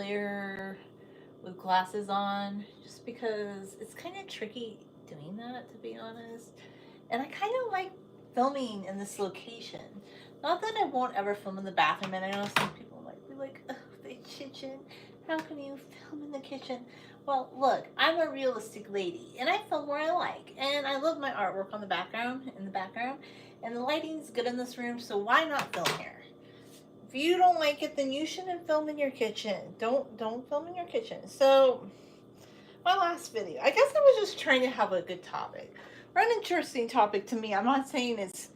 earlier with glasses on, just because it's kind of tricky doing that, to be honest. And I kind of like filming in this location. Not that I won't ever film in the bathroom, and I know some people might be like, oh, the kitchen. How can you film in the kitchen? Well, look, I'm a realistic lady, and I film where I like, and I love my artwork on the background, and the lighting's good in this room, so why not film here? If you don't like it, then you shouldn't film in your kitchen. Don't film in your kitchen. So, my last video, I guess I was just trying to have a good topic, or an interesting topic to me. I'm not saying it's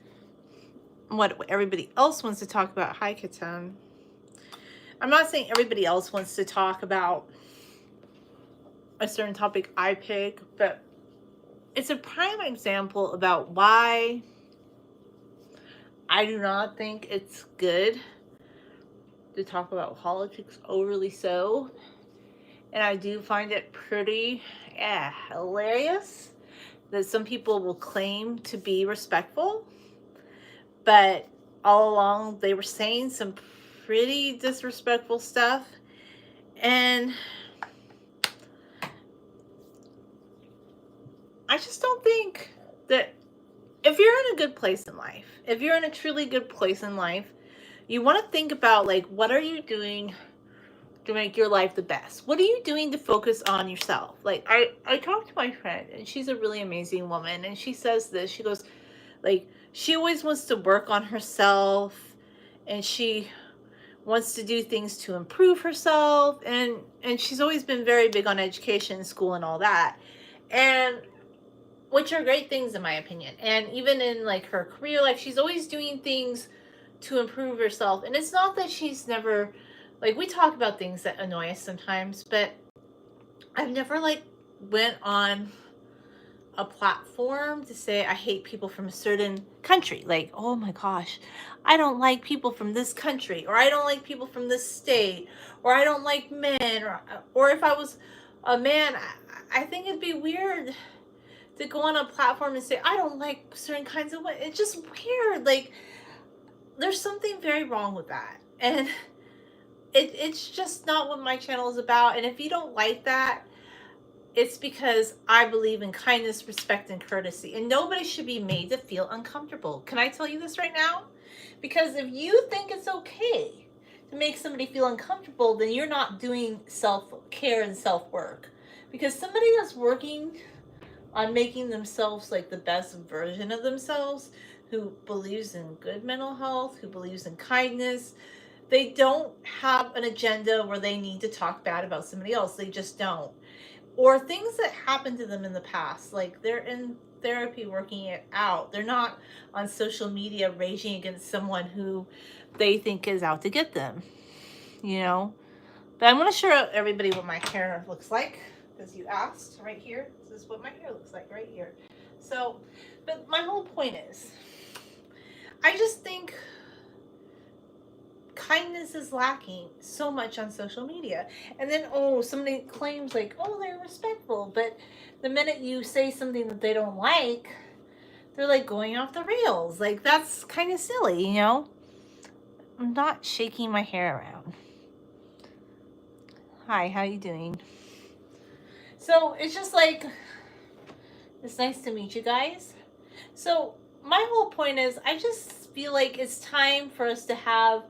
what everybody else wants to talk about. Hi, Katan. I'm not saying everybody else wants to talk about a certain topic I pick, but it's a prime example about why I do not think it's good to talk about politics overly so. And I do find it pretty hilarious that some people will claim to be respectful, but all along they were saying some pretty disrespectful stuff. And I just don't think that if you're in a good place in life, if you're in a truly good place in life, you want to think about, like, what are you doing to make your life the best? What are you doing to focus on yourself? Like, I talked to my friend, and she's a really amazing woman, and she says this. She goes, like, she always wants to work on herself, and she wants to do things to improve herself, and she's always been very big on education, school, and all that, and which are great things in my opinion. And even in, like, her career life, she's always doing things to improve herself. And it's not that she's never, like, we talk about things that annoy us sometimes, but I've never, like, went on a platform to say I hate people from a certain country. Like, oh my gosh, I don't like people from this country, or I don't like people from this state, or I don't like men, or if I was a man, I think it'd be weird to go on a platform and say I don't like certain kinds of women. It's just weird. Like, there's something very wrong with that, and it's just not what my channel is about. And if you don't like that, it's because I believe in kindness, respect, and courtesy, and nobody should be made to feel uncomfortable. Can I tell you this right now? Because if you think it's okay to make somebody feel uncomfortable, then you're not doing self-care and self-work. Because somebody that's working on making themselves like the best version of themselves, who believes in good mental health, who believes in kindness, they don't have an agenda where they need to talk bad about somebody else. They just don't. Or things that happened to them in the past, like they're in therapy working it out. They're not on social media raging against someone who they think is out to get them, you know. But I'm going to show everybody what my hair looks like, because you asked. Right here, this is what my hair looks like right here. So, but my whole point is, I just think kindness is lacking so much on social media. And then, somebody claims like, they're respectful, but the minute you say something that they don't like, they're like going off the rails. Like, that's kind of silly, you know. I'm not shaking my hair around. Hi, how you doing? So it's just like, it's nice to meet you guys. So my whole point is, I just feel like it's time for us to have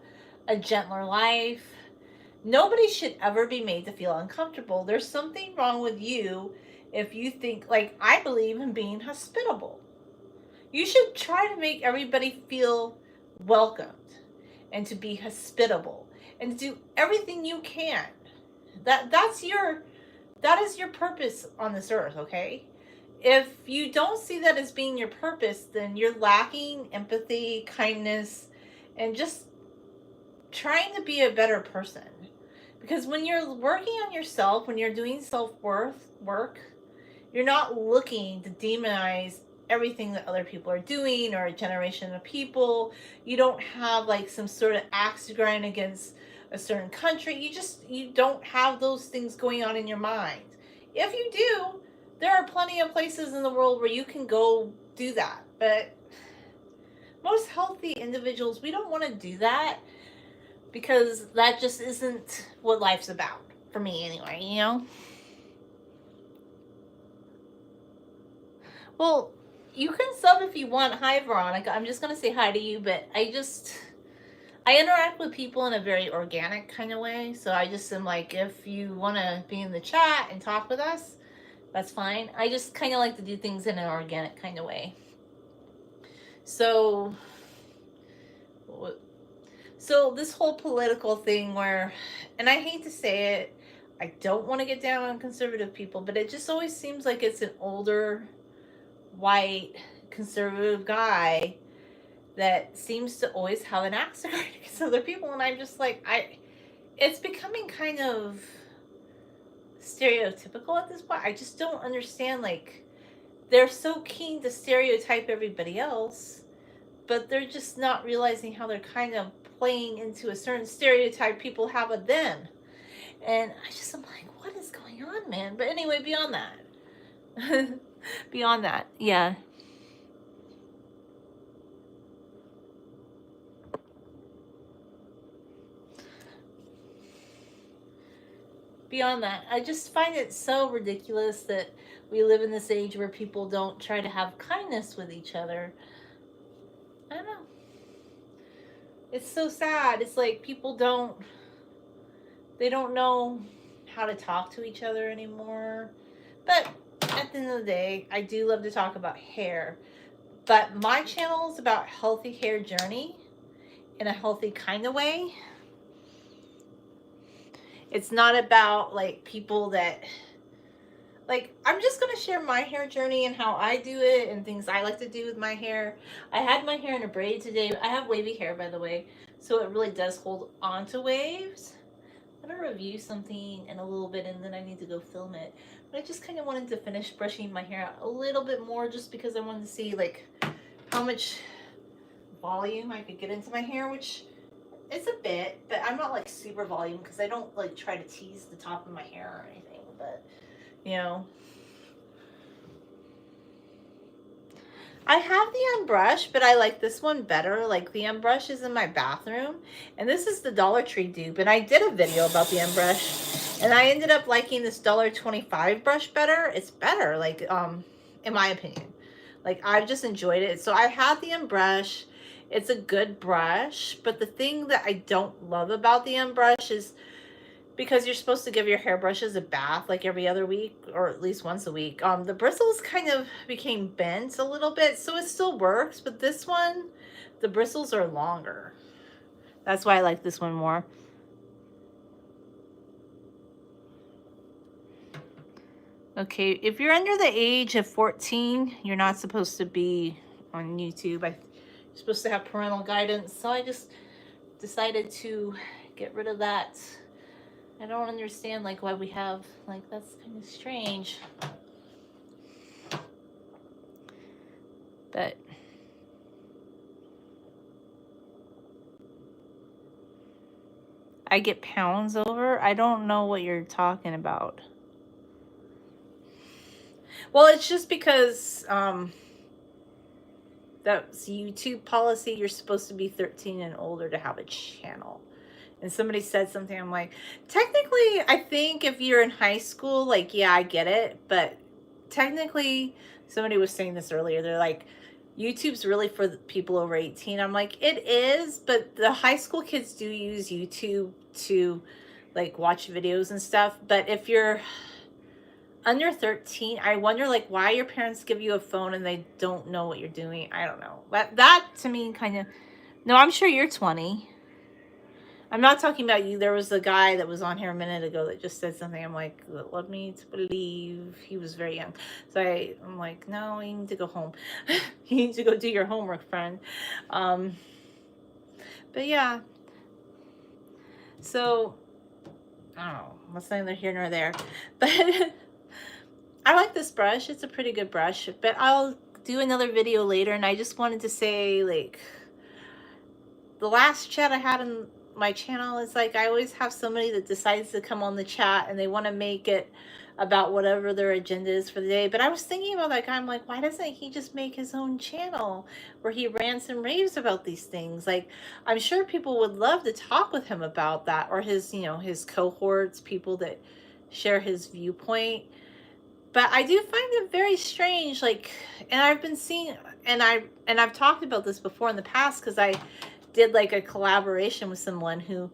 a gentler life. Nobody should ever be made to feel uncomfortable. There's something wrong with you if you think, like, I believe in being hospitable. You should try to make everybody feel welcomed and to be hospitable and to do everything you can. That is your purpose on this earth, okay? If you don't see that as being your purpose, then you're lacking empathy, kindness, and just trying to be a better person. Because when you're working on yourself, when you're doing self-worth work, you're not looking to demonize everything that other people are doing or a generation of people. You don't have like some sort of axe to grind against a certain country. You don't have those things going on in your mind. If you do, there are plenty of places in the world where you can go do that. But most healthy individuals, we don't want to do that, because that just isn't what life's about. For me anyway, you know? Well, you can sub if you want. Hi, Veronica. I'm just going to say hi to you, but I interact with people in a very organic kind of way. So I just am like, if you want to be in the chat and talk with us, that's fine. I just kind of like to do things in an organic kind of way. So this whole political thing where, and I hate to say it, I don't want to get down on conservative people, but it just always seems like it's an older, white, conservative guy that seems to always have an axe to grind against other people, and I'm just like, it's becoming kind of stereotypical at this point. I just don't understand, like, they're so keen to stereotype everybody else, but they're just not realizing how they're kind of playing into a certain stereotype people have of them. And I'm like, what is going on, man? But anyway, beyond that. Beyond that, yeah. Beyond that, I just find it so ridiculous that we live in this age where people don't try to have kindness with each other. I don't know. It's so sad. It's like people don't know how to talk to each other anymore. But at the end of the day, I do love to talk about hair. But my channel is about healthy hair journey in a healthy kind of way. It's not about like people that, like, I'm just going to share my hair journey and how I do it and things I like to do with my hair. I had my hair in a braid today. I have wavy hair, by the way, so it really does hold on to waves. I'm going to review something in a little bit and then I need to go film it. But I just kind of wanted to finish brushing my hair out a little bit more just because I wanted to see like how much volume I could get into my hair, which is a bit, but I'm not like super volume because I don't like try to tease the top of my hair or anything, but you know. I have the unbrush, but I like this one better. Like the unbrush is in my bathroom, and this is the Dollar Tree dupe. And I did a video about the unbrush, and I ended up liking this $1.25 brush better. It's better, like in my opinion. Like I've just enjoyed it. So I have the unbrush. It's a good brush, but the thing that I don't love about the unbrush is because you're supposed to give your hairbrushes a bath like every other week or at least once a week. The bristles kind of became bent a little bit, so it still works, but this one, the bristles are longer. That's why I like this one more. Okay, if you're under the age of 14, you're not supposed to be on YouTube. You're supposed to have parental guidance, so I just decided to get rid of that. I don't understand like why we have, like, that's kind of strange. But I get pounds over. I don't know what you're talking about. Well, it's just because that's YouTube policy. You're supposed to be 13 and older to have a channel. And somebody said something, I'm like, technically, I think if you're in high school, like, yeah, I get it. But technically, somebody was saying this earlier. They're like, YouTube's really for people over 18. I'm like, it is, but the high school kids do use YouTube to, like, watch videos and stuff. But if you're under 13, I wonder, like, why your parents give you a phone and they don't know what you're doing. I don't know. That to me, kind of... No, I'm sure you're 20. I'm not talking about you. There was a guy that was on here a minute ago that just said something. I'm like, led me to believe he was very young. So I'm like, no, you need to go home. You need to go do your homework, friend. But yeah. So, I don't know. That's neither here nor there. But I like this brush. It's a pretty good brush. But I'll do another video later. And I just wanted to say, like, the last chat I had in my channel is like I always have somebody that decides to come on the chat and they want to make it about whatever their agenda is for the day. But I was thinking about that guy. I'm like, why doesn't he just make his own channel where he rants and raves about these things? Like, I'm sure people would love to talk with him about that, or his, you know, his cohorts, people that share his viewpoint. But I do find it very strange, like, and I've been seeing, and I've talked about this before in the past, because I did like a collaboration with someone who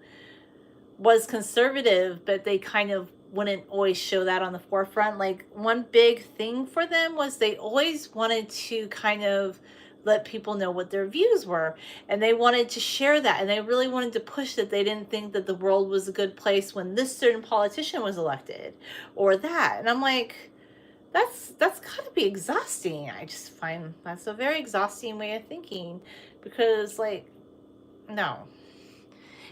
was conservative, but they kind of wouldn't always show that on the forefront. Like, one big thing for them was they always wanted to kind of let people know what their views were, and they wanted to share that, and they really wanted to push that they didn't think that the world was a good place when this certain politician was elected or that. And I'm like, that's gotta be exhausting. I just find that's a very exhausting way of thinking, because, like, no.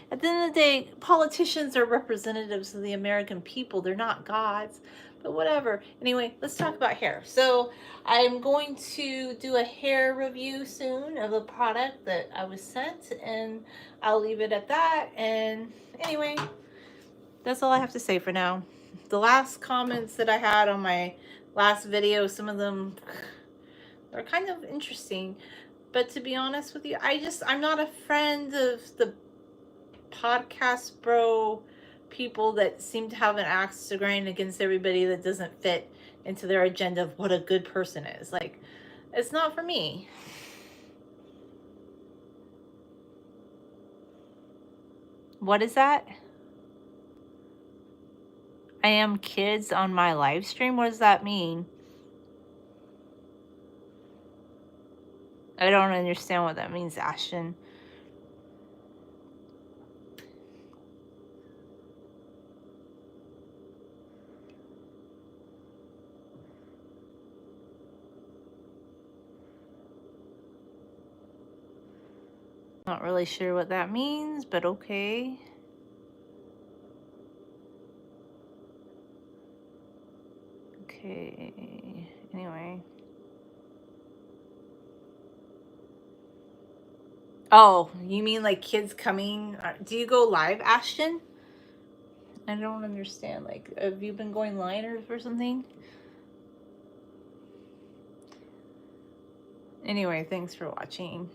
At the end of the day, politicians are representatives of the American people. They're not gods. But whatever. Anyway, let's talk about hair. So I'm going to do a hair review soon of a product that I was sent, and I'll leave it at that. And anyway, that's all I have to say for now. The last comments that I had on my last video, some of them are kind of interesting. But to be honest with you, I'm not a friend of the podcast bro people that seem to have an axe to grind against everybody that doesn't fit into their agenda of what a good person is. Like, it's not for me. What is that? I am kids on my live stream? What does that mean? I don't understand what that means, Ashton. Not really sure what that means, but okay. Okay. Anyway. Oh, you mean like kids coming? Do you go live, Ashton? I don't understand. Like, have you been going live or something? Anyway, thanks for watching.